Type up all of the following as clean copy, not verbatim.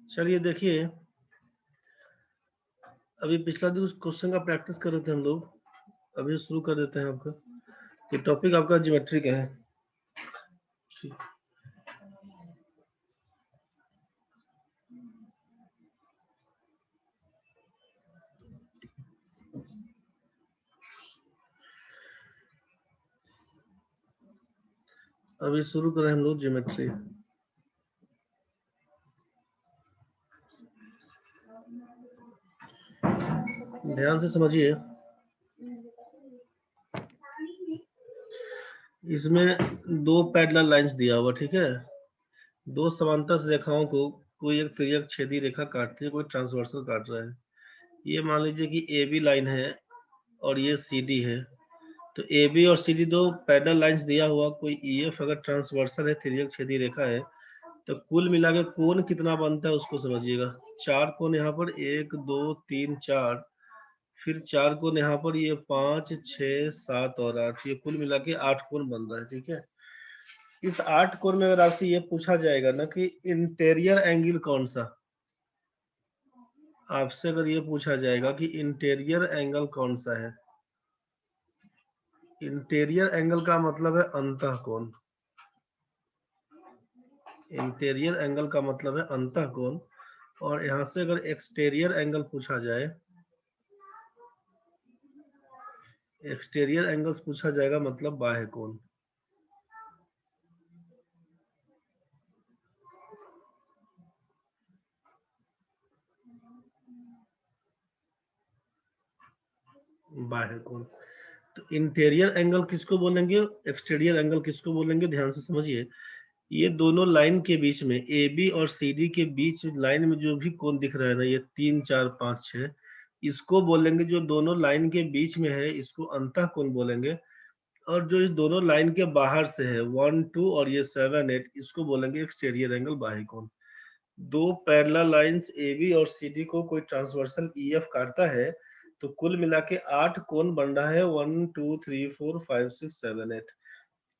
चलिए देखिए, अभी पिछला दिन उस क्वेश्चन का प्रैक्टिस कर रहे थे हम लोग। अभी शुरू कर देते हैं आपका। ये टॉपिक आपका ज्योमेट्री का है। अभी शुरू कर रहे हैं हम लोग ज्योमेट्री। ध्यान से समझिए। इसमें दो पैरेलल लाइंस दिया हुआ, ठीक है। दो समांतर रेखाओं को कोई एक तिर्यक छेदी रेखा काटती है, कोई ट्रांसवर्सल काट रहा है। ये मान लीजिए कि ए बी लाइन है और ये सी डी है। तो ए बी और सी डी दो पैरेलल लाइंस दिया हुआ, कोई ई एफ अगर ट्रांसवर्सल है, तिर्यक छेदी रेखा है, तो कुल मिला के कोण कितना बनता है उसको समझिएगा। चार कोण यहाँ पर, 1 2 3 4, फिर चार कोण यहाँ पर, ये 5 6 7 और 8, ये कुल मिला के 8 कोण बन रहा है, ठीक है। इस 8 कोण में अगर आपसे ये पूछा जाएगा ना कि इंटीरियर एंगल कौन सा, आपसे अगर ये पूछा जाएगा कि इंटीरियर एंगल कौन सा है। इंटीरियर एंगल का मतलब है अंतः कोण। इंटीरियर एंगल का मतलब है अंतः कोण। और यहां से अगर एक्सटीरियर एंगल पूछा जाए, एक्सटीरियर एंगल्स पूछा जाएगा मतलब बाह्य कोण। बाह्य कोण। तो इंटीरियर एंगल किसको बोलेंगे, एक्सटीरियर एंगल किसको बोलेंगे, ध्यान से समझिए। ये दोनों लाइन के बीच में, ए बी और सी डी के बीच लाइन में जो भी कोण दिख रहा है ना, ये 3 4 5 6, इसको बोलेंगे, जो दोनों लाइन के बीच में है इसको अंतः कोण बोलेंगे। और जो इस दोनों लाइन के बाहर से है, 1 2 और ये 7 8, इसको बोलेंगे एक्सटीरियर एंगल, बाह्य कोण। दो पैरेलल लाइंस ए बी और सी डी को कोई ट्रांसवर्सल ई एफ काटता है, तो कुल मिला के 8 कोण बन रहा है, 1 2 3 4 5 6 7 8।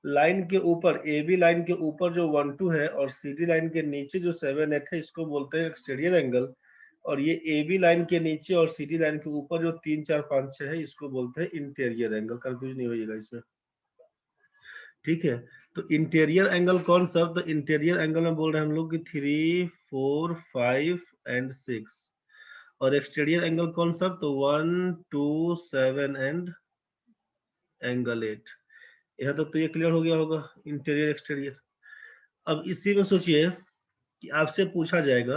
लाइन के ऊपर, ए बी लाइन के ऊपर जो 1 2 है और सी डी लाइन के नीचे जो 7 8 है, इसको बोलते हैं एक्सटीरियर एंगल। और ये ए बी लाइन के नीचे और सी डी लाइन के ऊपर जो 3 4 5 6 है, इसको बोलते हैं इंटीरियर एंगल। कंफ्यूज नहीं होइएगा इसमें, ठीक है। तो इंटीरियर एंगल कौन सा, तो इंटीरियर एंगल में बोल रहे हैं हम लोग कि 3 4 5 एंड 6। और एक्सटीरियर एंगल कौन सा, तो 1 2 7 एंड एंगल 8। यहाँ तक तो ये क्लियर हो गया होगा, इंटीरियर एक्सटीरियर। अब इसी में सोचिए कि आपसे पूछा जाएगा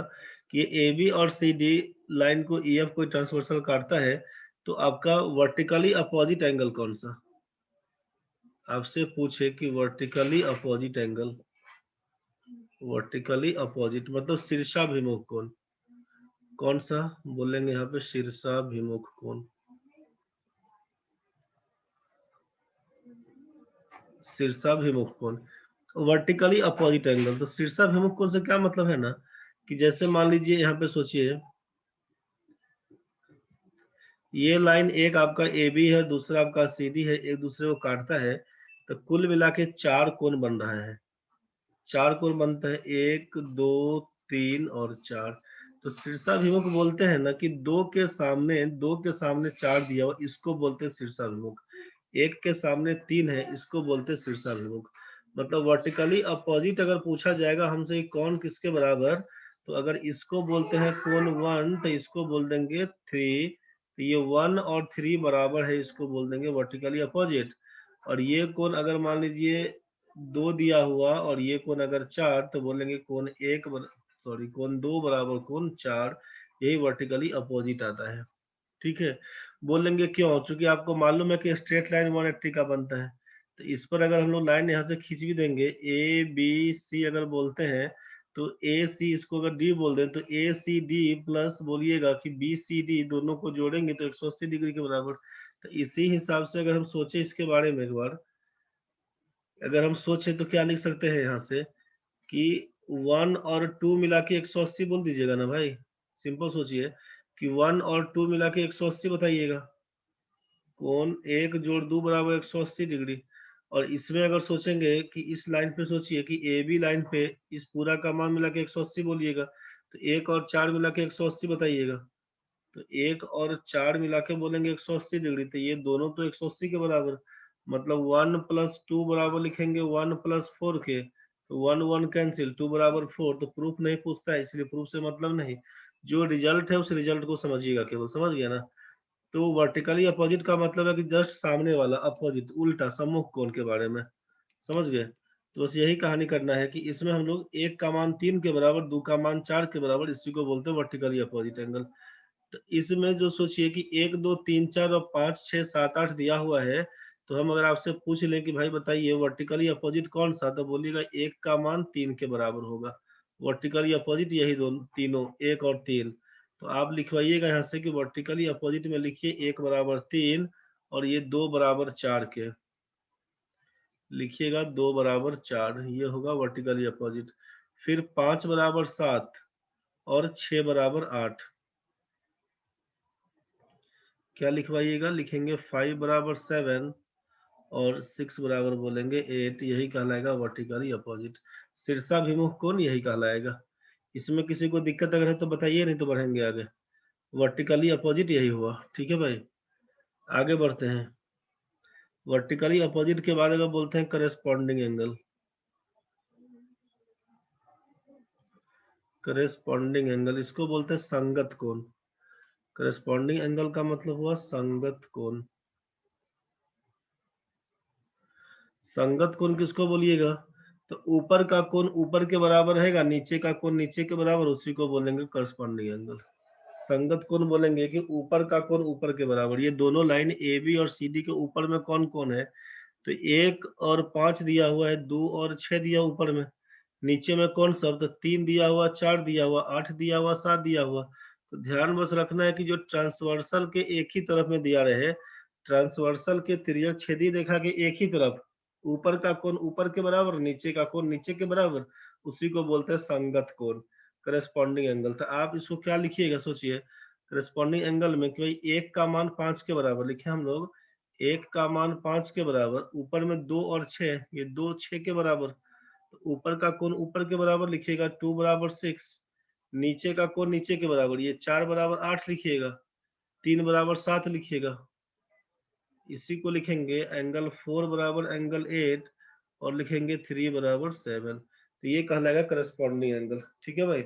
कि ए बी और सी डी लाइन को ई एफ कोई ट्रांसवर्सल काटता है, तो आपका वर्टिकली अपोजिट एंगल कौन सा। आपसे पूछे कि vertically opposite angle, vertically opposite मतलब शीर्षाभिमुख कोण कौन सा, बोलेंगे यहाँ पे शीर्षाभिमुख कोण। शीर्षाभिमुख कोण, वर्टिकली अपोजिट एंगल। तो शीर्षाभिमुख कोण से क्या मतलब है ना, कि जैसे मान लीजिए यहाँ पे सोचिए, ये लाइन एक आपका ए बी है, दूसरा आपका सी डी है, एक दूसरे को काटता है, तो कुल मिला के 4 कोण बन रहा है। 4 कोण बनता है, 1 2 3 और 4। तो शीर्षाभिमुख बोलते हैं ना कि दो के सामने 4 दिया हुआ, इसको बोलते हैं शीर्षाभिमुख। एक के सामने 3 है, इसको बोलते हैं शीर्षाभिमुख। मतलब वर्टिकली अपोजिट अगर पूछा जाएगा हमसे कौन किसके बराबर, तो अगर इसको बोलते हैं कोण 1, तो इसको बोल देंगे 3। तो ये 1 और 3 बराबर है, इसको बोल देंगे वर्टिकली अपोजिट। और ये कोण अगर मान लीजिए 2 दिया हुआ और ये कोण अगर 4, तो बोलेंगे कोण कोण 2 बराबर कोण 4। यही वर्टिकली अपोजिट आता है, ठीक है। बोलेंगे क्यों, चूंकि आपको मालूम है कि स्ट्रेट लाइन 180 का बनता है। तो इस पर अगर हम लोग लाइन यहाँ से खींच भी देंगे, ए बी सी अगर बोलते हैं, तो ए सी, इसको अगर डी बोल दें, तो ए सी डी प्लस बोलिएगा कि बी सी डी, दोनों को जोड़ेंगे तो 180 डिग्री के बराबर। तो इसी हिसाब से अगर हम सोचे इसके बारे में एक बार, अगर हम सोचे तो क्या लिख सकते हैं यहाँ से कि 1 और 2 मिला के 180 बोल दीजिएगा ना भाई। सिंपल सोचिए कि 1 और 2 मिला के 180 बताइएगा। कोण 1 जोड़ 2 बराबर 180 डिग्री। और इसमें अगर सोचेंगे कि इस लाइन पे सोचिए कि ए बी लाइन पे इस पूरा का मान मिला के 180 बोलिएगा। तो 1 और 4 मिला के 180 बताइएगा। तो 1 और 4 मिला के बोलेंगे 180 डिग्री, तो ये दोनों तो 180 के बराबर, मतलब 1 + 2 बराबर लिखेंगे 1 + 4 के, तो 1 1 कैंसिल, 2 बराबर 4, तो प्रूफ नहीं पूछता है, इसलिए प्रूफ से मतलब नहीं। जो रिजल्ट है उस रिजल्ट को समझिएगा केवल, समझ गया ना। तो वर्टिकली अपोजिट का मतलब है कि जस्ट सामने वाला, अपोजिट, उल्टा, सम्मुख कोण के बारे में, समझ गए। तो बस यही कहानी करना है कि इसमें हम लोग 1 का मान 3 के बराबर, 2 का मान 4 के बराबर, इसी को बोलते हैं वर्टिकली अपोजिट एंगल। तो इसमें जो सोचिए कि 1 2 3 4 और 5 6 7 8 दिया हुआ है, तो हम अगर आपसे पूछ लें कि भाई बताइए वर्टिकली अपोजिट कौन सा, तो बोलिएगा 1 का मान 3 के बराबर होगा। वर्टिकली अपोजिट यही दोनों तीनों, 1 और 3। तो आप लिखवाइएगा यहाँ से कि वर्टिकली अपोजिट में लिखिए 1 बराबर 3 और ये 2 बराबर 4 के, लिखिएगा 2 बराबर 4, ये होगा वर्टिकली अपोजिट। फिर 5 बराबर 7 और 6 बराबर 8, क्या लिखवाइएगा, लिखेंगे 5 बराबर 7 और 6 बराबर बोलेंगे 8, यही कहलाएगा वर्टिकली अपोजिट। शीर्षाभिमुख कोण यही कहलाएगा। इसमें किसी को दिक्कत अगर है तो बताइए, नहीं तो बढ़ेंगे आगे। वर्टिकली अपोजिट यही हुआ, ठीक है भाई। आगे बढ़ते हैं। वर्टिकली अपोजिट के बाद अगर बोलते हैं करेस्पॉन्डिंग एंगल, करेस्पॉन्डिंग एंगल इसको बोलते हैं संगत कोण। करेस्पॉन्डिंग एंगल का मतलब हुआ संगत कोण। संगत कोण किसको बोलिएगा, तो ऊपर का कोण ऊपर के बराबर रहेगा, नीचे का कोण नीचे के बराबर, उसी को बोलेंगे करस्पॉन्डिंग एंगल। संगत कोण बोलेंगे कि ऊपर का कोण ऊपर के बराबर। ये दोनों लाइन ए बी और सी डी के ऊपर में कौन कौन है, तो 1 और 5 दिया हुआ है, 2 और 6 दिया ऊपर में, नीचे में कौन सा, तो 3 दिया हुआ, 4 दिया हुआ, 8 दिया हुआ, 7 दिया हुआ। तो ध्यान बस रखना है कि जो ट्रांसवर्सल के एक ही तरफ में दिया रहे, ट्रांसवर्सल के तिर्यक छेदी रेखा के एक ही तरफ, ऊपर का कोण ऊपर के बराबर, नीचे का कोण नीचे के बराबर, उसी को बोलते हैं संगत कोण, करस्पॉन्डिंग एंगल। तो आप इसको क्या लिखिएगा, सोचिए करस्पॉन्डिंग एंगल में कि 1 का मान 5 के बराबर लिखे हम लोग, 1 का मान 5 के बराबर, ऊपर में 2 और 6, ये 2 6 के बराबर, तो ऊपर का कोण ऊपर के बराबर लिखिएगा 2 बराबर 6, नीचे का कोण नीचे के बराबर, ये 4 बराबर 8 लिखिएगा, 3 बराबर 7 लिखिएगा, इसी को लिखेंगे एंगल 4 बराबर एंगल 8 और लिखेंगे 3 बराबर 7। तो ये कहलाएगा करस्पॉन्डिंग एंगल, ठीक है भाई।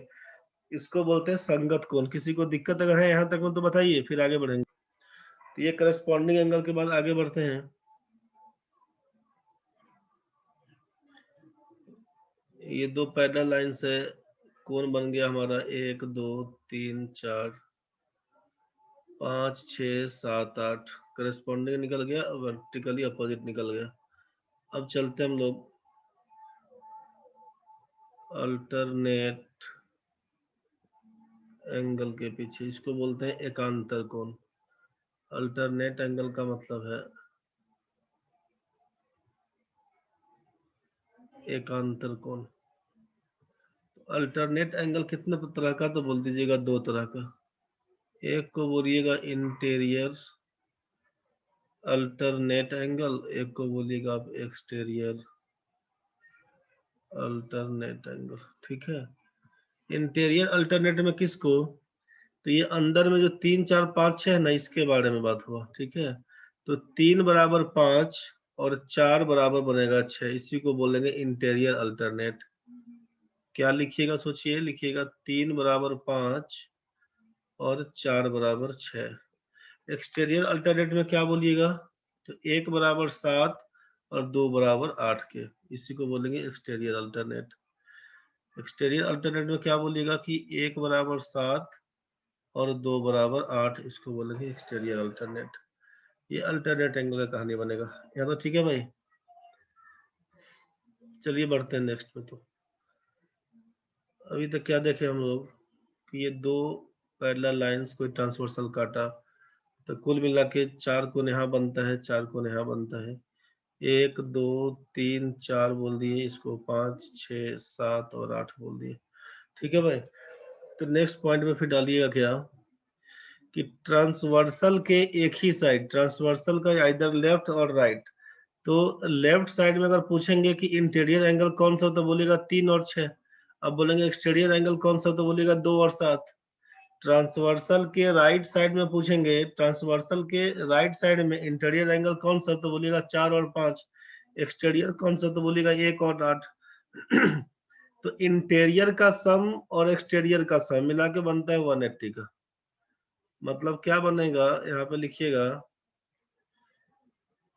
इसको बोलते हैं संगत कोण। किसी को दिक्कत अगर है यहाँ तक में तो बताइए, फिर आगे बढ़ेंगे। तो ये करस्पॉन्डिंग एंगल के बाद आगे बढ़ते हैं। ये दो पैरेलल लाइन से कोण बन गया हमारा 1 2 3 4 5 6 7 8, करस्पॉन्डिंग निकल गया, वर्टिकली अपोजिट निकल गया। अब चलते हम लोग अल्टरनेट एंगल के पीछे, इसको बोलते हैं एकांतर कोण। अल्टरनेट एंगल का मतलब है एकांतर कोण। अल्टरनेट एंगल कितने तरह का, तो बोल दीजिएगा 2 तरह का। एक को बोलिएगा इंटीरियर अल्टरनेट एंगल, एक को बोलिएगा आप एक्सटीरियर अल्टरनेट एंगल, ठीक है। इंटीरियर अल्टरनेट में किसको, तो ये अंदर में जो 3 4 5 6 है ना, इसके बारे में बात हुआ, ठीक है। तो 3 बराबर 5 और 4 बराबर बनेगा 6, इसी को बोलेंगे इंटीरियर अल्टरनेट। क्या लिखिएगा, सोचिए, लिखिएगा 3 बराबर 5 और 4 बराबर 6। एक्सटीरियर अल्टरनेट में क्या बोलिएगा, तो 1 बराबर 7 और 2 बराबर 8 के, इसी को बोलेंगे एक्सटीरियर अल्टरनेट। एक्सटीरियर अल्टरनेट में क्या बोलिएगा कि 1 बराबर 7 और 2 बराबर 8, इसको बोलेंगे एक्सटीरियर अल्टरनेट। ये अल्टरनेट एंगल का कहानी बनेगा यहाँ, तो ठीक है भाई। चलिए बढ़ते हैं नेक्स्ट में। तो अभी तक क्या देखे हम लोग कि ये दो पैरेलल लाइंस कोई ट्रांसवर्सल काटा, तो कुल मिला के 4 कोण यहाँ बनता है, 4 कोण यहाँ बनता है, 1 2 3 4 बोल दिए, इसको 5 6 7 और 8 बोल दिए, ठीक है भाई। तो नेक्स्ट पॉइंट में फिर डालिएगा क्या कि ट्रांसवर्सल के एक ही साइड, ट्रांसवर्सल का इधर लेफ्ट और राइट, तो लेफ्ट साइड में अगर पूछेंगे कि इंटीरियर एंगल कौन सा, तो बोलेगा 3 और 6, अब बोलेंगे एक्सटीरियर एंगल कौन सा, तो बोलिएगा 2 और 7। ट्रांसवर्सल के राइट साइड में पूछेंगे, ट्रांसवर्सल के राइट साइड में इंटीरियर एंगल कौन सा, तो बोलिएगा 4 और 5। एक्सटीरियर कौन सा, तो बोलिएगा 1 और 8। तो इंटीरियर का सम और एक्सटीरियर का सम मिला के बनता है 180 का। मतलब क्या बनेगा, यहाँ पे लिखिएगा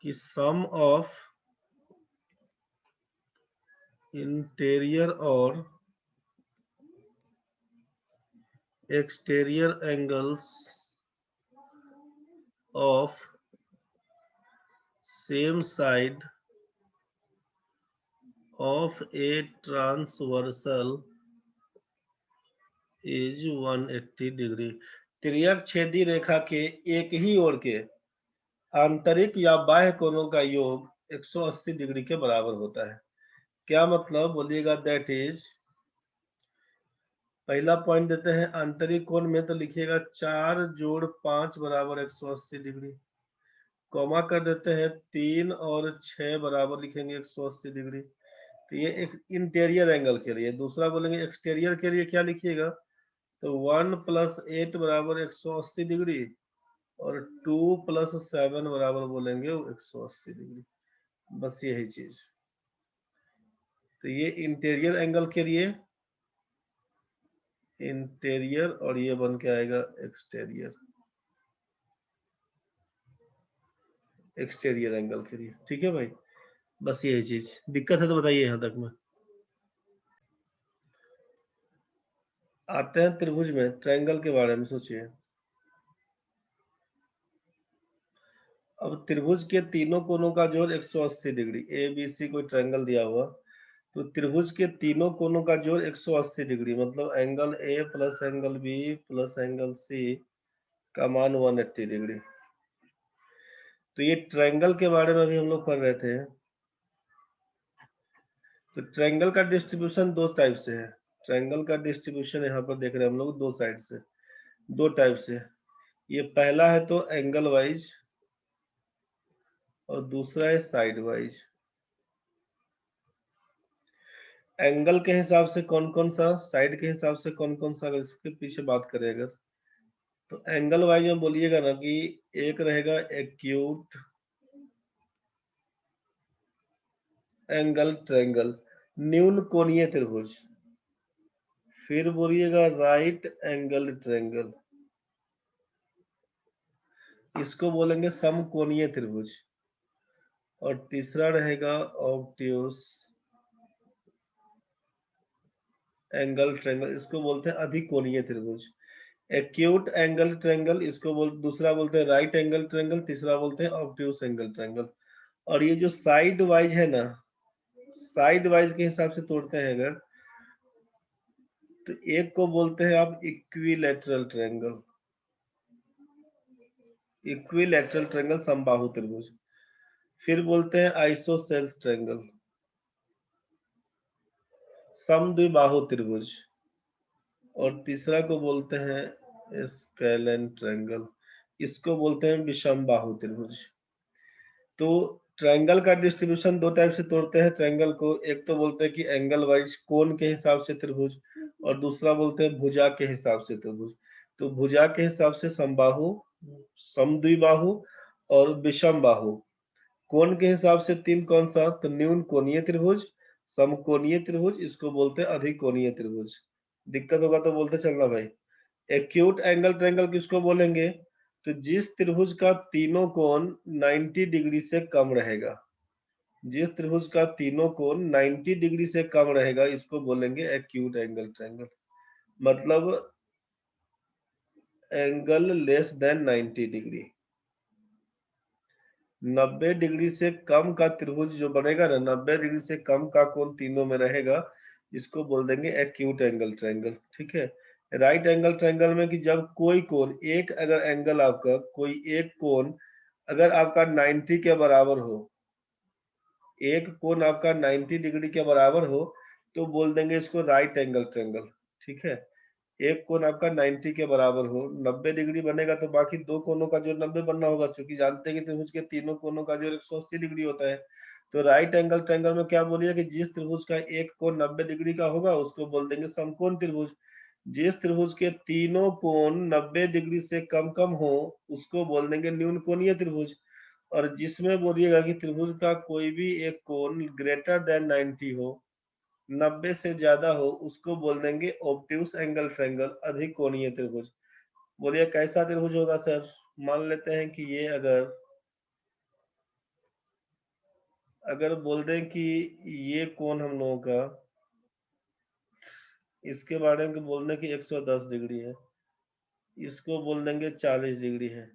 कि सम ऑफ इंटीरियर और exterior angles of same side of a transversal is 180 degree. तिर्यक छेदी रेखा के एक ही ओर के आंतरिक या बाह्य कोणों का योग 180 डिग्री के बराबर होता है। क्या मतलब, बोलिएगा दैट इज, पहला पॉइंट देते हैं आंतरिक कोण में, तो लिखिएगा 4 जोड़ 5 बराबर 180 डिग्री। कॉमा कर देते हैं 3 और 6 बराबर लिखेंगे 180 डिग्री। तो ये एक इंटीरियर एंगल के लिए। दूसरा बोलेंगे एक्सटीरियर के लिए, क्या लिखिएगा, तो 1 + 8 बराबर 180 डिग्री और 2 + 7 बराबर बोलेंगे 180 डिग्री। बस यही चीज। तो ये इंटीरियर एंगल के लिए इंटीरियर, और ये बन के आएगा एक्सटीरियर, एक्सटीरियर एंगल के लिए। ठीक है भाई, बस यही चीज। दिक्कत है तो बताइए यहाँ तक में। आते हैं त्रिभुज में, ट्रायंगल के बारे में सोचिए। अब त्रिभुज के तीनों कोनों का जोड़ 180 डिग्री, ए बी सी कोई ट्रायंगल दिया हुआ, तो त्रिभुज के तीनों कोनों का जोड़ 180 डिग्री, मतलब angle A plus angle B plus angle C का मान 180 डिग्री। तो ये ट्रायंगल के बारे में भी हम लोग पढ़ रहे थे। तो ट्रायंगल का डिस्ट्रीब्यूशन दो टाइप से है। ट्रायंगल का डिस्ट्रीब्यूशन यहाँ पर देख रहे हैं हम लोग, दो साइड से, दो टाइप से। ये पहला है तो एंगल वाइज, और दूसरा है साइड वाइज। एंगल के हिसाब से कौन कौन सा, साइड के हिसाब से कौन कौन सा, अगर इसके पीछे बात करें अगर, तो एंगल वाइज में बोलिएगा ना कि एक रहेगा एक्यूट एंगल ट्रायंगल, न्यून कोणीय त्रिभुज। फिर बोलिएगा राइट एंगल ट्रायंगल, इसको बोलेंगे समकोणीय त्रिभुज। और तीसरा रहेगा ऑब्ट्यूस एंगल ट्रायंगल, इसको बोलते हैं अधिकोणीय त्रिभुज। एक्यूट एंगल ट्रायंगल, इसको दूसरा बोलते हैं राइट एंगल ट्रायंगल, तीसरा बोलते हैं ऑब्ट्यूस एंगल ट्रायंगल। और ये जो साइड वाइज है ना, साइड वाइज के हिसाब से तोड़ते हैं अगर, तो एक को बोलते हैं आप इक्विलैटरल ट्रायंगल, इक्विलैटरल ट्रायंगल समबाहु त्रिभुज। फिर बोलते हैं आइसोसेल्स ट्रायंगल, समद्विबाहु त्रिभुज। और तीसरा को बोलते हैं स्केलन ट्रायंगल, इसको बोलते हैं विषमबाहु त्रिभुज। तो ट्रायंगल का डिस्ट्रीब्यूशन दो टाइप से तोड़ते हैं ट्रायंगल को, एक तो बोलते हैं कि एंगल वाइज कोण के हिसाब से त्रिभुज, और दूसरा बोलते हैं भुजा के हिसाब से त्रिभुज। तो भुजा के हिसाब से समबाहु, समद्विबाहु और विषमबाहु। कोण के हिसाब से तीन कौन सा, तो न्यून कोणीय त्रिभुज, समकोणीय त्रिभुज, इसको बोलते हैं अधिकोणीय त्रिभुज। दिक्कत होगा तो बोलते चलना भाई। एक्यूट एंगल ट्रायंगल किसको बोलेंगे, तो जिस त्रिभुज का तीनों कोण 90 डिग्री से कम रहेगा, जिस त्रिभुज का तीनों कोण 90 डिग्री से कम रहेगा, इसको बोलेंगे एक्यूट एंगल ट्रायंगल। मतलब angle less than 90 degree, 90 degree से कम का त्रिभुज जो बनेगा ना, 90 डिग्री से कम का कोण तीनों में रहेगा, इसको बोल देंगे एक्यूट एंगल ट्रायंगल। ठीक है। राइट एंगल ट्रायंगल में कि जब कोई कोण, एक अगर एंगल आपका, कोई एक कोण अगर आपका 90 के बराबर हो, एक कोण आपका 90 डिग्री के बराबर हो, तो बोल देंगे इसको राइट एंगल ट्रायंगल। ठीक है। एक कोण आपका 90 के बराबर हो, 90 डिग्री बनेगा तो बाकी दो कोणों का जोड़ 90 बनना होगा, क्योंकि जानते हैं कि त्रिभुज के तीनों कोणों का जोड़ 180 डिग्री होता है। तो राइट एंगल ट्रायंगल में क्या बोलिए कि जिस त्रिभुज का एक कोण 90 डिग्री का होगा उसको बोल देंगे समकोण त्रिभुज। जिस त्रिभुज के तीनों कोण 90 डिग्री से कम कम हो उसको बोल देंगे न्यून कोणीय त्रिभुज। और जिसमें बोलिएगा कि त्रिभुज का कोई भी एक कोण ग्रेटर देन 90 हो, 90 से ज्यादा हो, उसको बोल देंगे ऑब्ट्यूस एंगल ट्रायंगल, अधिक कोणीय त्रिभुज। बोलिए कैसा त्रिभुज होगा सर? मान लेते हैं कि ये अगर बोल दें कि ये कोण हम लोगों का, इसके बारे में बोल दें कि 110 डिग्री है, इसको बोल देंगे 40 डिग्री है,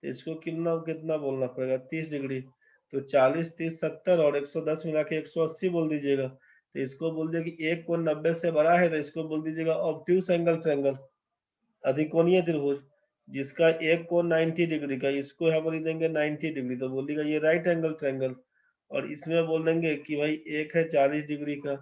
तो इसको कितना कितना बोलना पड़ेगा? 30 डिग्री। तो 40 30 70 और 110 मिला के 180 बोल दीजिएगा। तो इसको बोल दिया कि एक कोण 90 से बड़ा है, तो इसको बोल दीजिएगा ऑब्ट्यूस एंगल ट्रायंगल, अधिकोणीय त्रिभुज। जिसका एक कोण 90 डिग्री का, इसको यहाँ पर लिख देंगे 90 डिग्री, तो बोलिएगा ये राइट एंगल ट्रायंगल। और इसमें बोल देंगे कि भाई एक है 40 डिग्री का,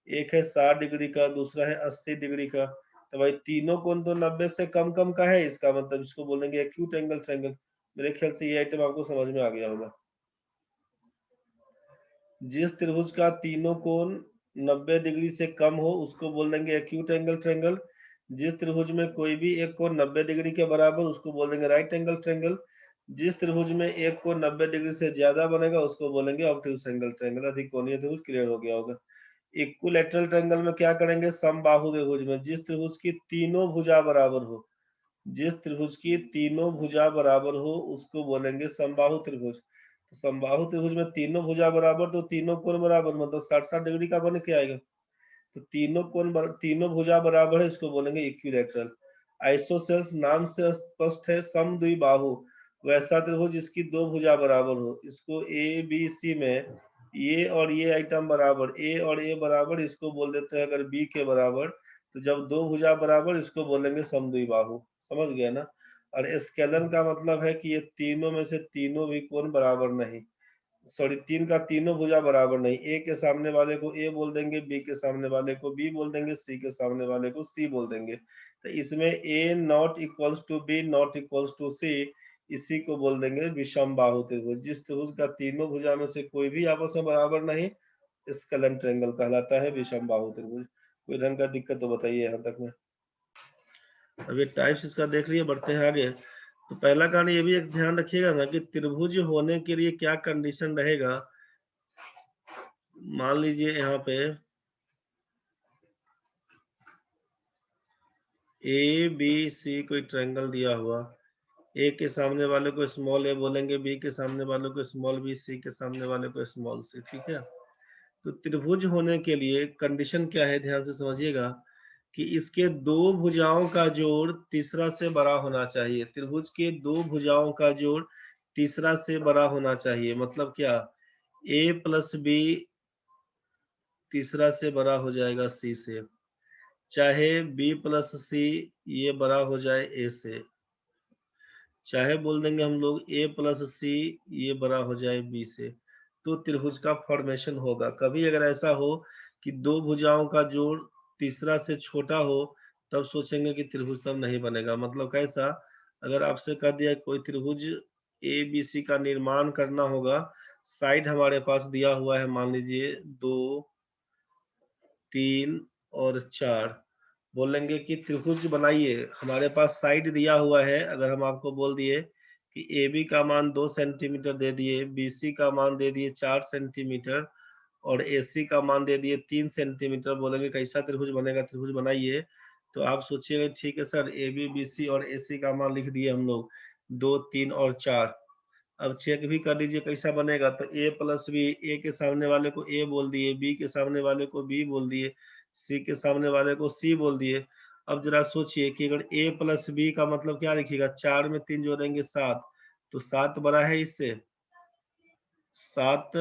एक है 60 डिग्री का, दूसरा है 80 डिग्री का। तो भाई तीनों कोण तो 90 से कम कम का है, इसका मतलब इसको बोल देंगे एक्यूट एंगल ट्रायंगल। मेरे ख्याल से ये आइटम आपको समझ में आ गया होगा। जिस त्रिभुज का तीनों कोण 90 डिग्री से कम हो उसको बोल देंगे एक्यूट एंगल ट्रायंगल। जिस त्रिभुज में कोई भी एक कोण 90 डिग्री के बराबर उसको बोल देंगे राइट एंगल ट्रायंगल। जिस त्रिभुज में एक कोण 90 डिग्री से ज्यादा बनेगा उसको बोलेंगे ऑब्ट्यूस एंगल ट्रायंगल, अधिक कोणीय त्रिभुज। क्लियर हो गया होगा। इक्विलैटरल ट्रायंगल में क्या करेंगे? समबाहु त्रिभुज में जिस त्रिभुज की तीनों भुजा बराबर हो, जिस त्रिभुज की तीनों भुजा बराबर हो उसको बोलेंगे समबाहु त्रिभुज। तो समबाहु त्रिभुज में तीनों भुजा बराबर, तो तीनों कोण बराबर, मतलब 60-60 डिग्री का बन के आएगा। तो तीनों भुजा बराबर है, इसको बोलेंगे इक्विलैटरल। आइसोसेल्स नाम से स्पष्ट है समद्विबाहु, वैसा त्रिभुज जिसकी दो भुजा बराबर हो, इसको ए बी सी में ये और ये आइटम बराबर, ए और ए बराबर, इसको बोल देते हैं अगर बी के बराबर, तो जब दो भुजा बराबर इसको बोलेंगे समद्विबाहु। समझ गया ना? और स्केलन का मतलब है कि ये तीनों में से तीनों भी कोण बराबर नहीं, सॉरी तीन का तीनों भुजा बराबर नहीं। ए के सामने वाले को ए बोल देंगे, बी के सामने वाले को बी बोल देंगे, सी के सामने वाले को सी बोल देंगे। तो इसमें A not equals to B not equals to C, इसी को बोल देंगे विषम बाहु त्रिभुज। जिस त्रिभुज का तीनों भुजा में से कोई भी आपस में बराबर नहीं, स्केलन ट्रायंगल कहलाता है विषम बाहु त्रिभुज। कोई ढंग का दिक्कत तो बताइए यहाँ तक में। अब ये टाइप्स इसका देख लिए, बढ़ते हैं आगे। तो पहला कारण ये भी एक ध्यान रखिएगा ना कि त्रिभुज होने के लिए क्या कंडीशन रहेगा। मान लीजिए यहाँ पे ए बी सी कोई ट्रायंगल दिया हुआ, ए के सामने वाले को स्मॉल ए बोलेंगे, बी के सामने वाले को स्मॉल बी, सी के सामने वाले को स्मॉल सी। ठीक है? तो त्रिभुज होने के लिए कंडीशन क्या है, ध्यान से समझिएगा कि इसके दो भुजाओं का जोड़ तीसरा से बड़ा होना चाहिए। त्रिभुज के दो भुजाओं का जोड़ तीसरा से बड़ा होना चाहिए। मतलब क्या? ए प्लस बी तीसरा से बड़ा हो जाएगा सी से, चाहे बी प्लस सी ये बड़ा हो जाए ए से, चाहे बोल देंगे हम लोग ए प्लस सी ये बड़ा हो जाए बी से, तो त्रिभुज का फॉर्मेशन होगा। कभी अगर ऐसा हो कि दो भुजाओं का जोड़ तीसरा से छोटा हो, तब सोचेंगे कि त्रिभुज तब नहीं बनेगा। मतलब कैसा? अगर आपसे कह दिया कोई त्रिभुज ए बी सी का निर्माण करना होगा, साइड हमारे पास दिया हुआ है, मान लीजिए 2 3 और 4, बोलेंगे कि त्रिभुज बनाइए। हमारे पास साइड दिया हुआ है, अगर हम आपको बोल दिए कि ए बी का मान 2 सेंटीमीटर दे दिए, बी सी का मान दे दिए 4 सेंटीमीटर और ए सी का मान दे दिए 3 सेंटीमीटर, बोलेंगे कैसा त्रिभुज बनेगा, त्रिभुज बनाइए। तो आप सोचिएगा ठीक है sir, A B B C और ए सी का मान लिख दिए हम लोग 2 3 और 4। अब चेक भी कर लीजिए कैसा बनेगा। तो ए प्लस बी, ए के सामने वाले को ए बोल दिए, बी के सामने वाले को बी बोल दिए, सी के सामने वाले को सी बोल दिए। अब जरा सोचिए कि अगर ए प्लस बी का मतलब क्या लिखिएगा, 4 में 3 जोड़ेंगे 7, तो 7 बड़ा है इससे, 7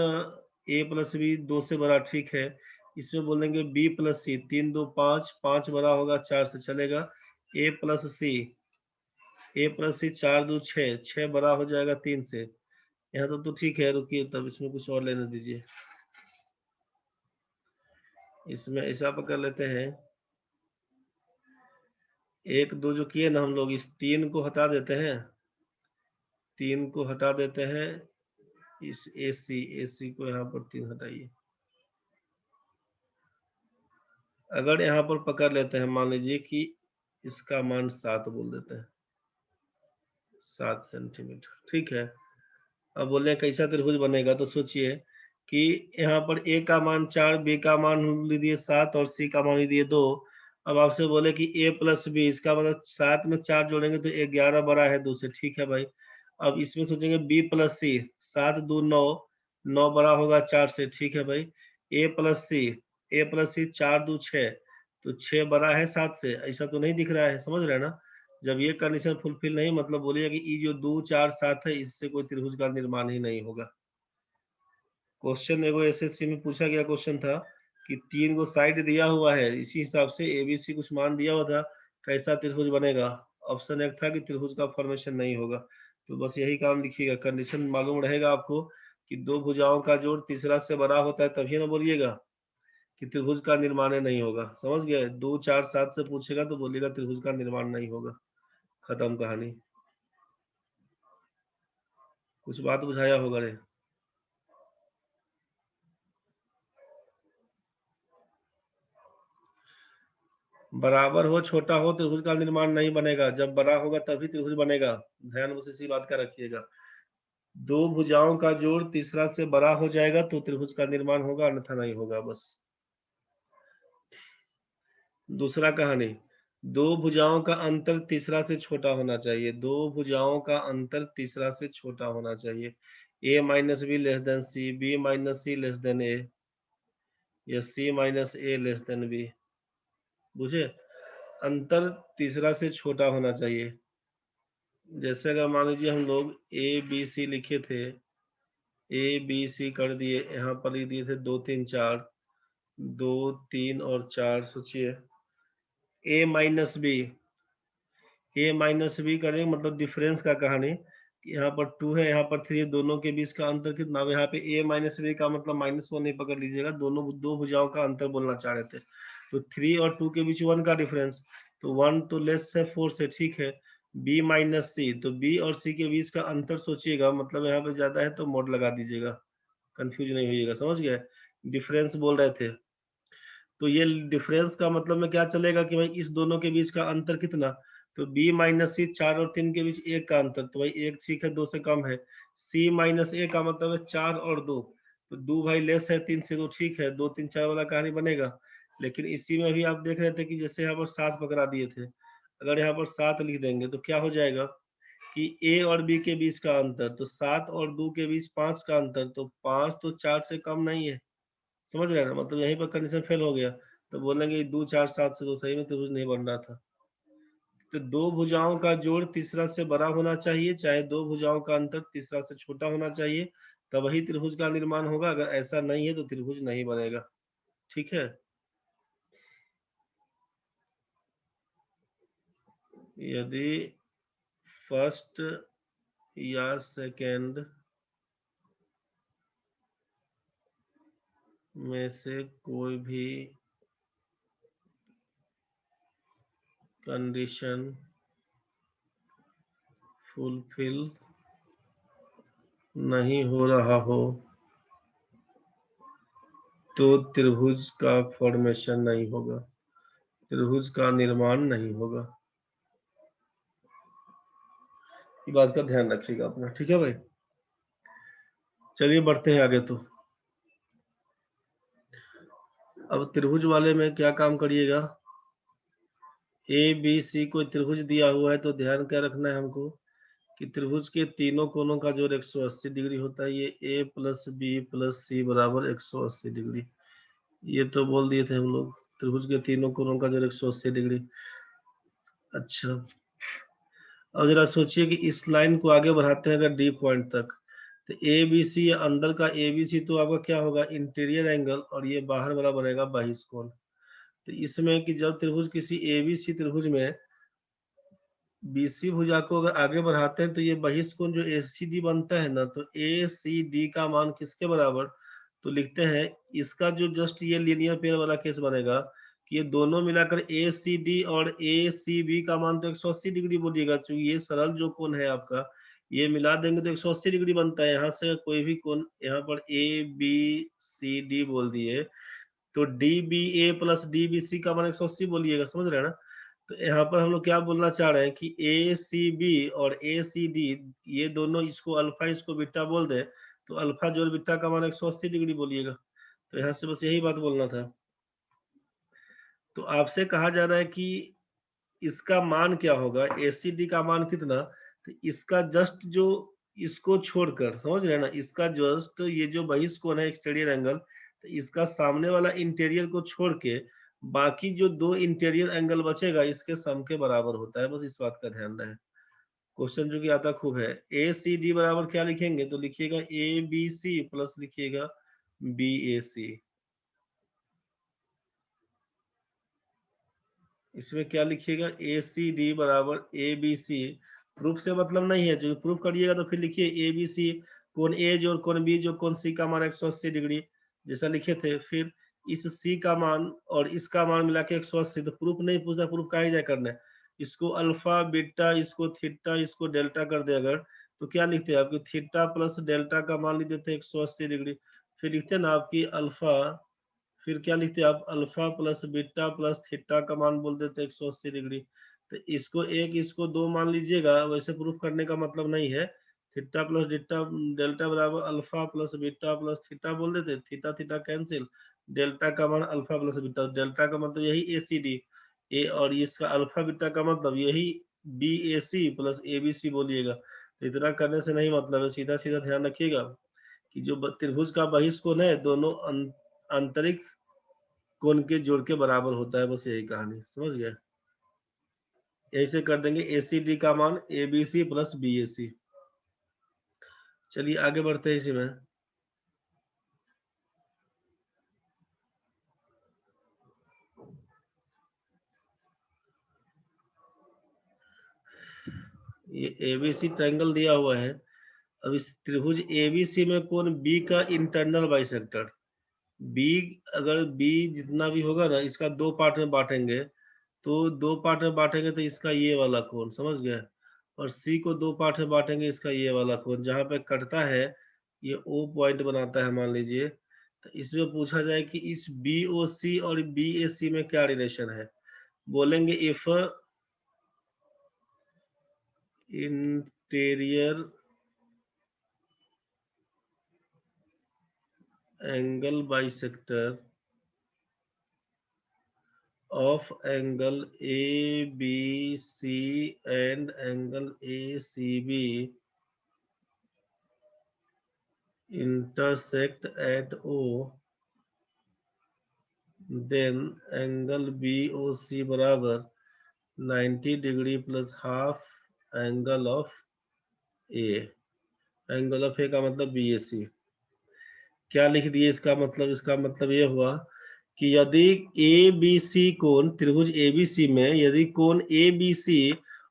ए प्लस बी 2 से बड़ा। ठीक है? इसमें बोलेंगे बी प्लस सी, 3 2 5, 5 बड़ा होगा 4 से, चलेगा। ए प्लस सी, ए प्लस सी 4 2 6, 6 बड़ा हो जाएगा 3 से। यहाँ तो ठीक है, रुकिए तब इसमें कुछ और लेने दीजिए। इसमें ऐसा पकड़ लेते हैं, एक दो जो किए ना हम लोग, इस 3 को हटा देते हैं, 3 को हटा देते हैं, इस AC को यहाँ पर 3 हटाइए। अगर यहाँ पर पकड़ लेते हैं, मान लीजिए कि इसका मान 7 बोल देते हैं, 7 सेंटीमीटर, ठीक है। अब बोले हैं कैसा त्रिभुज बनेगा, तो सोचिए कि यहाँ पर A का मान 4, B का मान लिख दिए 7 और C का मान लिख दिए 2। अब आपसे बोले कि A प्लस B, इसका मतलब 7 में 4 जोड़ेंगे तो 11 बड़ा है 2 से, ठीक है भाई। अब इसमें सोचेंगे B प्लस C, 7 2 9, 9 बड़ा होगा 4 से, ठीक है भाई। A प्लस C 4 2 6, तो 6 बड़ा है 7 से, ऐसा तो नहीं दिख रहा है, समझ रहे हैं ना। जब ये कंडीशन फुलफिल नहीं, मतलब बोलिए कि ये जो 2 4 7 है, इससे कोई त्रिभुज का निर्माण ही नहीं होगा। क्वेश्चन एगो एसएससी में पूछा गया क्वेश्चन था कि 3 गो साइड दिया हुआ है, इसी हिसाब से एबीसी कुछ मान दिया हुआ था, कैसा त्रिभुज बनेगा। ऑप्शन एक था कि त्रिभुज का फॉर्मेशन नहीं होगा। तो बस यही काम लिखिएगा, कंडीशन मालूम रहेगा आपको कि दो भुजाओं का जोड़ तीसरा से बड़ा होता है, तभी ना बोलिएगा कि त्रिभुज का निर्माण नहीं होगा। समझ गए, 2 4 7 से पूछेगा तो बोलिएगा त्रिभुज का निर्माण नहीं होगा, खत्म कहानी। कुछ बात बुझाया होगा रे। बराबर हो छोटा हो त्रिभुज का निर्माण नहीं बनेगा, जब बड़ा होगा तभी त्रिभुज बनेगा। ध्यान बस इसी बात का रखिएगा। दो भुजाओं का जोड़ तीसरा से बड़ा हो जाएगा तो त्रिभुज का निर्माण होगा, अन्यथा नहीं होगा। बस दूसरा कहानी, दो भुजाओं का अंतर तीसरा से छोटा होना चाहिए। दो भुजाओं का अंतर तीसरा से छोटा होना चाहिए। A minus B less than C, B minus C less than A, या C minus A less than B. बुझे, अंतर तीसरा से छोटा होना चाहिए। जैसे अगर मान लीजिए हम लोग ए बी सी लिखे थे, ए बी सी कर दिए, यहाँ पर लिख दिए थे 2 3 4, 2 3 और 4। सोचिए ए माइनस बी, ए माइनस बी करेंगे मतलब डिफरेंस का कहानी। यहाँ पर 2 है, यहाँ पर 3 है, दोनों के बीच का अंतर कितना। अब यहाँ पे ए माइनस बी का मतलब -1 नहीं पकड़ लीजिएगा, दोनों दो भुजाओं का अंतर बोलना चाह रहे थे। तो 3 और 2 के बीच 1 का डिफरेंस, तो 1 तो लेस है 4 से, ठीक है। बी माइनस सी, तो बी और सी के बीच का अंतर सोचिएगा, मतलब यहाँ पे ज्यादा है तो मोड लगा दीजिएगा, कंफ्यूज नहीं होइएगा, समझ गए। डिफरेंस बोल रहे थे, तो ये डिफरेंस का मतलब में क्या चलेगा कि भाई इस दोनों के बीच का अंतर कितना। तो b माइनस सी, 4 और 3 के बीच 1 का अंतर, तो भाई 1 ठीक है 2 से कम है। c माइनस ए का मतलब है 4 और 2, तो 2 भाई लेस है 3 से, 2 ठीक है, 2 3 4 वाला कहानी बनेगा। लेकिन इसी में भी आप देख रहे थे कि जैसे यहाँ पर 7 पकड़ा दिए थे, अगर यहाँ पर 7 लिख देंगे तो क्या हो जाएगा कि a और b के बीच का अंतर, तो 7 और 2 के बीच 5 का अंतर, तो 5 तो 4 से कम नहीं है। समझ रहे हैं ना, मतलब यहीं पर कंडीशन फेल हो गया। तो बोलेंगे 2 4 7 से तो सही में त्रिभुज नहीं बन रहा था। तो दो भुजाओं का जोड़ तीसरा से बड़ा होना चाहिए, चाहे दो भुजाओं का अंतर तीसरा से छोटा होना चाहिए, तब ही त्रिभुज का निर्माण होगा। अगर ऐसा नहीं है तो त्रिभुज नहीं बनेगा, ठीक है। यदि फर्स्ट या सेकंड में से कोई भी कंडीशन फुलफिल नहीं हो रहा हो तो त्रिभुज का फॉर्मेशन नहीं होगा, त्रिभुज का निर्माण नहीं होगा। ये बात का ध्यान रखिएगा अपना, ठीक है भाई। चलिए बढ़ते हैं आगे। तो अब त्रिभुज वाले में क्या काम करिएगा, ए बी सी को त्रिभुज दिया हुआ है, तो ध्यान क्या रखना है हमको कि त्रिभुज के तीनों कोनों का जोड़ 180 डिग्री होता है। ये ए प्लस बी प्लस सी बराबर 180 डिग्री, ये तो बोल दिए थे हम लोग, त्रिभुज के तीनों कोनों का जोड़ 180 डिग्री। अच्छा, अब जरा सोचिए कि इस लाइन को आगे बढ़ाते हैं अगर डी पॉइंट तक, तो ए बी सी या अंदर का ए बी सी, तो आपका क्या होगा इंटीरियर एंगल, और ये बाहर वाला बनेगा बहिष्कोण। तो इसमें कि जब त्रिभुज किसी एबीसी त्रिभुज में बीसी भुजा को अगर आगे बढ़ाते हैं तो ये बहिष्कोण जो एसीडी बनता है ना, तो ए सी डी का मान किसके बराबर, तो लिखते हैं इसका जो जस्ट ये लीनियर पेयर वाला केस बनेगा कि ये दोनों मिलाकर ए सी डी और ए सी बी का मान तो 180 डिग्री बोलिएगा, क्योंकि ये सरल जो कोण है आपका ये मिला देंगे तो 180 डिग्री बनता है। यहाँ से कोई भी कोण, यहाँ पर ए बी सी डी बोल दिए तो डी बी ए प्लस डी बी सी का मान 180 बोलिएगा, समझ रहे हैं ना। तो यहाँ पर हम लोग क्या बोलना चाह रहे हैं कि ए सी बी और ए सी डी ये दोनों, इसको अल्फा इसको बीटा बोल दे तो अल्फा जोड़ बीटा का मान 180 डिग्री बोलिएगा। तो यहाँ से बस यही बात बोलना था। तो आपसे कहा जा रहा है कि इसका मान क्या होगा, एसीडी का मान कितना, तो इसका जस्ट जो इसको छोड़कर, समझ रहे हैं ना, इसका जस्ट ये जो बहिष्कोण है एक्सटीरियर एंगल, तो इसका सामने वाला इंटीरियर को छोड़ के बाकी जो दो इंटीरियर एंगल बचेगा इसके सम के बराबर होता है। बस इस बात का ध्यान रहे। क्वेश्चन जो कि आता खूब है। ए सी डी बराबर क्या लिखेंगे, तो लिखिएगा ए बी सी प्लस लिखिएगा बी ए सी। इसमें क्या लिखिएगा, ए सी डी बराबर ए बी सी। प्रूफ से मतलब नहीं है, जो प्रूफ करिएगा तो फिर लिखिए ए बी सी, कोण ए जो कोण बी जो कोण सी का मान 180 डिग्री जैसा लिखे थे। फिर इस सी का मान और इसका मान मिला के 180। तो प्रूफ नहीं पूछता, प्रूफ का ही जाए करना है। इसको अल्फा बीटा, इसको थीटा, इसको डेल्टा कर दे अगर, तो क्या लिखते हैं आपकी थीटा प्लस डेल्टा का मान लिख देते हैं 180 डिग्री। फिर लिखते हैं ना आपकी अल्फा, फिर क्या लिखते हैं आप alpha plus beta plus theta का मान बोल देते हैं 180 डिग्री। तो इसको एक इसको दो मान लीजिएगा, वैसे प्रूफ करने का मतलब नहीं है। थीटा प्लस डेल्टा, डेल्टा बराबर alpha plus beta plus theta बोल देते, थीटा थीटा कैंसिल, डेल्टा का मान अल्फा प्लस बीटा, डेल्टा का मतलब यही ए सी डी ए, और इसका अल्फा बीटा का मतलब यही B A C plus A B C बोलिएगा। तो इतना करने से नहीं मतलब है, सीधा सीधा ध्यान रखिएगा कि जो त्रिभुज का बहिष्कोण है दोनों आंतरिक कोण के जोड़ के बराबर होता है। बस यही कहानी, समझ गए। ऐसे कर देंगे ए सी डी का मान A B C plus B A C. चलिए आगे बढ़ते हैं इसी में। ये एबीसी ट्रायंगल दिया हुआ है। अब इस त्रिभुज एबीसी में कोण बी का इंटरनल बाइसेक्टर, बी, अगर बी जितना भी होगा ना इसका दो पार्ट में बांटेंगे, तो दो पार्ट में बांटेंगे तो इसका ये वाला कोण, समझ गए। और सी को दो पार्ट में बांटेंगे, इसका ये वाला कोण जहां पे कटता है ये ओ पॉइंट बनाता है मान लीजिए। तो इसमें पूछा जाए कि इस बी ओ सी और बी ए सी में क्या रिलेशन है, बोलेंगे if interior angle bisector of angle ABC and angle ACB intersect at O, then angle BOC बराबर 90 degree plus half angle of A. Angle of A का मतलब BAC। क्या लिख दिए इसका मतलब, इसका मतलब ये हुआ कि यदि ए बी सी कोण, त्रिभुज एबीसी में यदि कोण ए बी सी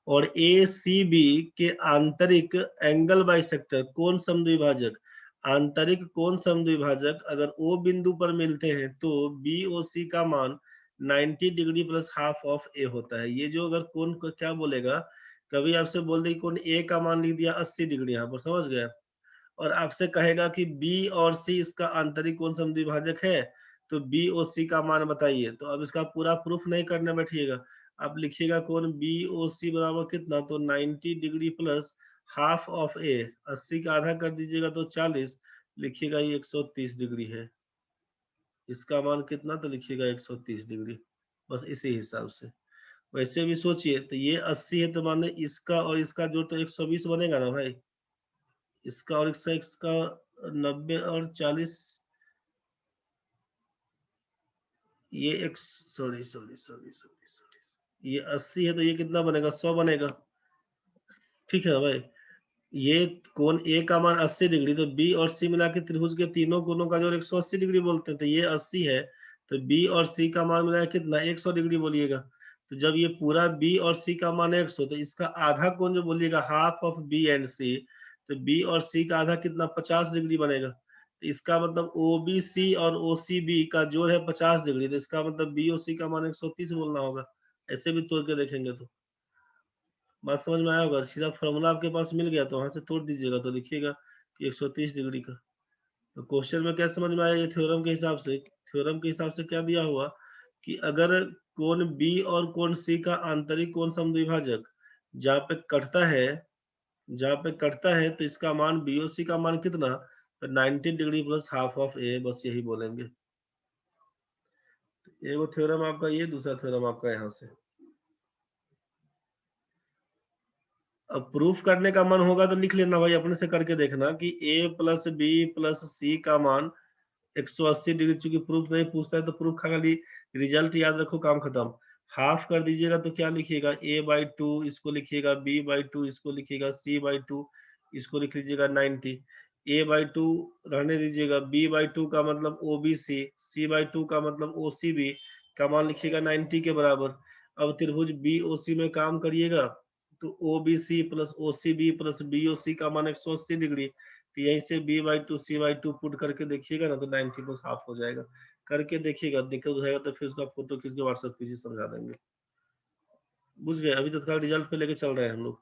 और ए सी बी के आंतरिक एंगल बाइसेक्टर, कोण समद्विभाजक, आंतरिक कोण समद्विभाजक अगर ओ बिंदु पर मिलते हैं तो बी ओ सी का मान 90 डिग्री प्लस हाफ ऑफ ए होता है। ये जो अगर कोण को क्या बोलेगा, कभी आपसे बोल दे कोण ए का मान लिख दिया 80 डिग्री, यहाँ पर समझ गया, और आपसे कहेगा कि बी और सी इसका आंतरिक कोण समद्विभाजक है, तो बी और सी का मान बताइए। तो अब इसका पूरा प्रूफ नहीं करने बैठिएगा, आप लिखिएगा कोण बी ओ सी बराबर कितना, तो 90 डिग्री प्लस हाफ ऑफ ए, 80 का आधा कर दीजिएगा तो 40, लिखिएगा ये 130 डिग्री है। इसका मान कितना, तो लिखिएगा 130 डिग्री। बस इसी हिसाब से। वैसे भी सोचिए, तो ये 80 है तो माने इसका और इसका जो तो 120 बनेगा ना भाई, इसका और इसका 90 और 40, ये एक, sorry sorry sorry sorry sorry, ये 80 है तो ये कितना बनेगा, 100 बनेगा। ठीक है ना भाई। ये कोण ए का मान 80 डिग्री, तो बी और सी मिला के त्रिभुज के तीनों कोणों का जोड़ 180 डिग्री बोलते हैं, तो ये 80 है, तो बी और सी का मान मिला के कितना, 100 डिग्री बोलिएगा। तो जब ये पूरा बी और सी का मान 100, तो इसका आधा कोण जो बोलिएगा हाफ ऑफ बी एंड सी, तो बी और सी का आधा कितना, 50 डिग्री बनेगा। तो इसका मतलब ओ बी सी और ओ सी बी का जोड़ है 50 डिग्री, तो इसका मतलब बी ओ सी का मान 130 बोलना होगा। ऐसे भी तोड़ के देखेंगे तो बात समझ में आया होगा। सीधा फॉर्मूला आपके पास मिल गया तो वहां से तोड़ दीजिएगा तो लिखिएगा कि 130 डिग्री का। तो क्वेश्चन में क्या समझ में आया, ये थ्योरम के हिसाब से, थ्योरम के हिसाब से क्या दिया हुआ कि अगर कोण बी और कोण सी का आंतरिक कोण समद्विभाजक जहाँ पे कटता है, जहाँ पे कटता है तो इसका मान बीओसी का मान कितना, तो 90 डिग्री प्लस हाफ ऑफ ए, बस यही बोलेंगे। ये वो थ्योरम आपका, ये दूसरा थ्योरम आपका यहाँ से। अब प्रूफ करने का मन होगा तो लिख लेना भाई, अपने से करके देखना कि a प्लस बी प्लस सी का मान 180 डिग्री, चूंकि प्रूफ नहीं पूछता है तो प्रूफ खाली रिजल्ट याद रखो, काम खत्म। हाफ कर दीजिएगा तो क्या लिखिएगा, a/2 इसको लिखिएगा, b/2 इसको लिखिएगा, c/2 इसको लिख लीजिएगा 90। a/2 रहने दीजिएगा, b/2 का मतलब OBC, c/2 का मतलब OCB का मान लिखिएगा 90 के बराबर। अब त्रिभुज BOC में काम करिएगा तो OBC plus OCB plus BOC का मान 180 डिग्री, तो यहीं से b/2 c/2 पुट करके देखिएगा ना तो 90 प्लस हाफ हो जाएगा। करके देखिएगा, दिक्कत हो जाएगा तो फिर उसका फोटो खींच के व्हाट्सएप कीजिए, समझा देंगे। बुझ गए, अभी तत्काल रिजल्ट पे लेके चल रहे हैं हम लोग।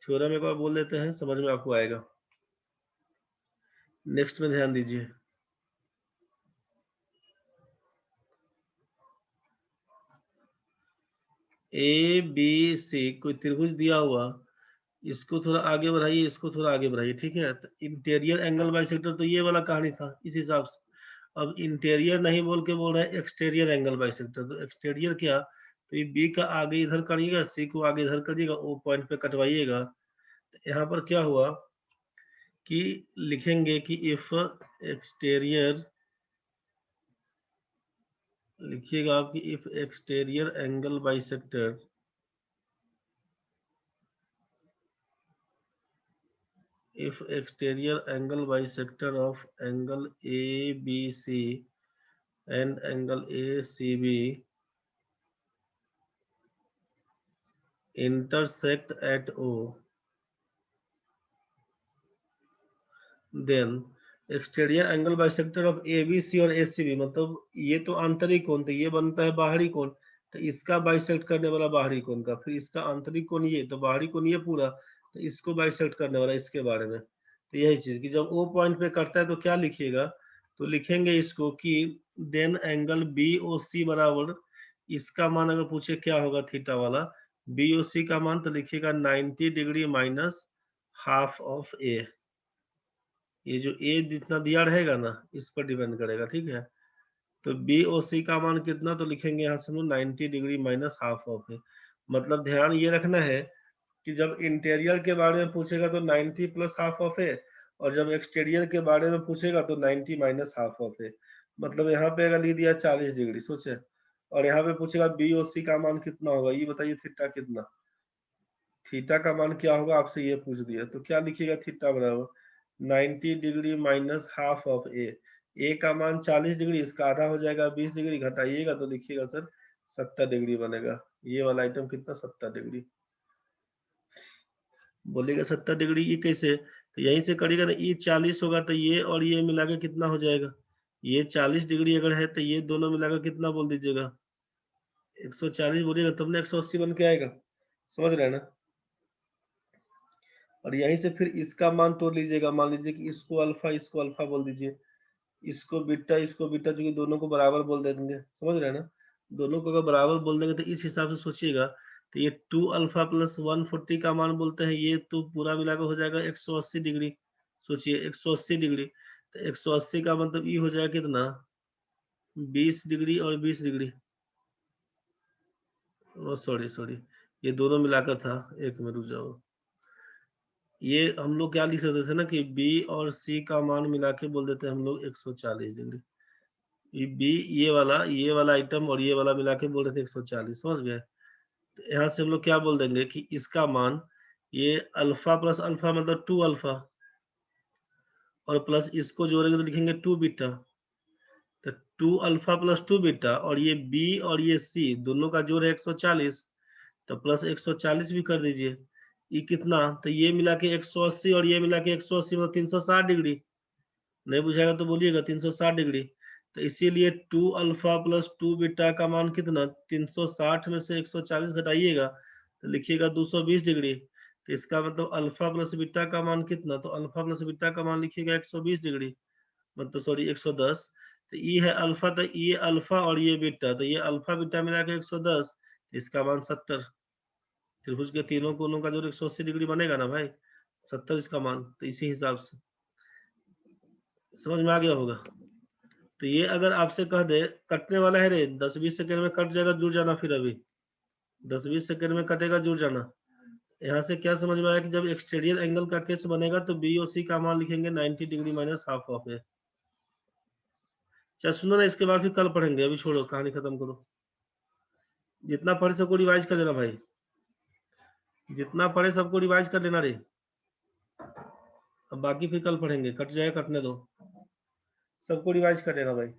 थ्योरम एक बार बोल देते हैं, समझ में आपको आएगा। नेक्स्ट में ध्यान दीजिए। ABC कोई त्रिभुज दिया हुआ, इसको थोड़ा आगे बढ़ाइए, इसको थोड़ा आगे बढ़ाइए, ठीक है। तो इंटीरियर एंगल बाइसेक्टर तो ये वाला कहानी था इस हिसाब से। अब इंटीरियर नहीं बोल के बोल रहे हैं एक्सटीरियर एंगल बाइसेक्टर, तो एक्सटीरियर क्या, तो ये बी का आगे इधर करिएगा, सी को आगे इधर करिएगा, ओ पॉइंट पे कटवाइएगा। तो यहाँ पर क्या हुआ कि लिखेंगे कि इफ एक्सटीरियर, लिखिएगा आप कि if exterior angle bisector, if exterior angle bisector of angle ABC and angle ACB intersect at O, then exterior angle bisector of ABC और ACB, मतलब ये तो आंतरिक कोण, तो ये बनता है बाहरी कोण, तो इसका बाइसेक्ट करने वाला बाहरी कोण का, फिर इसका आंतरिक कोण ये, तो बाहरी कोण ये पूरा, तो इसको बाइसेक्ट करने वाला इसके बारे में। तो यही चीज कि जब O पॉइंट पे करता है तो क्या लिखिएगा, तो लिखेंगे इसको कि देन एंगल BOC बराबर, इसका मान अगर पूछे क्या होगा थीटा वाला, BOC का मान तो लिखिएगा 90 डिग्री माइनस हाफ ऑफ ए। ये जो ए जितना दिया रहेगा ना इस पर डिपेंड करेगा, ठीक है। तो बी और सी का मान कितना, तो लिखेंगे यहाँ से हम 90 डिग्री माइनस हाफ ऑफ है। मतलब ध्यान ये रखना है कि जब इंटीरियर के बारे में पूछेगा तो 90 प्लस हाफ ऑफ है, और जब एक्सटीरियर के बारे में पूछेगा तो 90 माइनस हाफ ऑफ है। मतलब यहाँ पे अगर लिख दिया 40 डिग्री, सोचे, और यहाँ पे पूछेगा बी और सी का मान कितना होगा, ये बताइए थीटा कितना, थीटा का मान क्या होगा आपसे ये पूछ दिया, तो क्या लिखिएगा थीटा बराबर 90 degree minus half of A का मान 40 डिग्री, इसका आधा हो जाएगा 20 डिग्री, घटाइएगा तो लिखिएगा सर 70 डिग्री बनेगा। ये वाला आइटम कितना, 70 डिग्री, बोलेगा 70 डिग्री ये कैसे, तो यहीं से करिएगा ना, ये 40 होगा तो ये और ये मिलाकर कितना हो जाएगा, ये 40 डिग्री अगर है तो ये दोनों मिलाकर कितना बोल दीजिएगा, 140 बोलिएगा तब ना 180 बन के आएगा, समझ रहे हैं ना। और यहीं से फिर इसका मान तोड़ लीजिएगा, मान लीजिए कि इसको अल्फा बोल दीजिए, इसको बीटा, चूंकि दोनों को बराबर बोल देंगे, समझ रहे हैं ना। दोनों को अगर बराबर बोल देंगे तो इस हिसाब से सोचिएगा, तो ये 2 अल्फा प्लस 140 का मान बोलते हैं, ये तो पूरा मिलाकर हो जाएगा 180 डिग्री। सोचिए 180 डिग्री, तो 180 का मतलब ये हो जाएगा कितना, 20 डिग्री और 20 डिग्री, ओ सॉरी सॉरी, ये दोनों मिलाकर था, एक में रुक जाओ। ये हम लोग क्या लिख सकते थे ना कि बी और सी का मान मिला के बोल देते हैं हम लोग 140 डिग्री। ये बी, ये वाला आइटम और ये वाला मिला के बोल रहे थे 140, समझ गए। तो यहाँ से हम लोग क्या बोल देंगे कि इसका मान, ये अल्फा प्लस अल्फा मतलब 2 अल्फा, और प्लस इसको जोड़ेंगे तो लिखेंगे 2 बीटा, तो 2 अल्फा प्लस 2 बीटा, और ये बी और ये सी दोनों का जोड़ है 140, तो प्लस 140 भी कर दीजिए। ये कितना, तो ये मिला के 180 और ये मिला के 180 मतलब 360 डिग्री, नहीं बुझाएगा तो बोलिएगा 360 डिग्री। तो इसीलिए 2 अल्फा प्लस 2 बीटा का मान कितना, 360 में से 140 घटाइएगा तो लिखिएगा 220 डिग्री। तो इसका मतलब अल्फा प्लस बीटा का मान कितना, तो अल्फा प्लस बीटा का मान लिखिएगा 120 डिग्री, मतलब सॉरी 110। तो ये है अल्फा, तो ये अल्फा और ये बीटा, तो ये अल्फा बीटा मिला के 110, इसका मान 70। त्रिभुज के तीनों कोनों का जो 180 डिग्री बनेगा ना भाई, 70 इसका मान। तो इसी हिसाब से समझ में आ गया होगा। तो ये अगर आपसे कह दे कटने वाला है रे, 10-20 सेकंड में कट जाएगा, जुड़ जाना, फिर अभी 10-20 सेकंड में कटेगा, जुड़ जाना। यहाँ से क्या समझ में आया कि जब एक्सटीरियर एंगल का केस बनेगा तो बी और सी का मान लिखेंगे 90 डिग्री माइनस हाफ ऑफ है। चल सुनो ना, इसके बाद फिर कल पढ़ेंगे, अभी छोड़ो, कहानी खत्म करो। जितना पढ़े सबको रिवाइज कर लेना भाई, जितना पढ़े सबको रिवाइज कर लेना रे। अब बाकी फिर कल पढ़ेंगे, कट जाए कटने दो, सबको रिवाइज कर लेना भाई।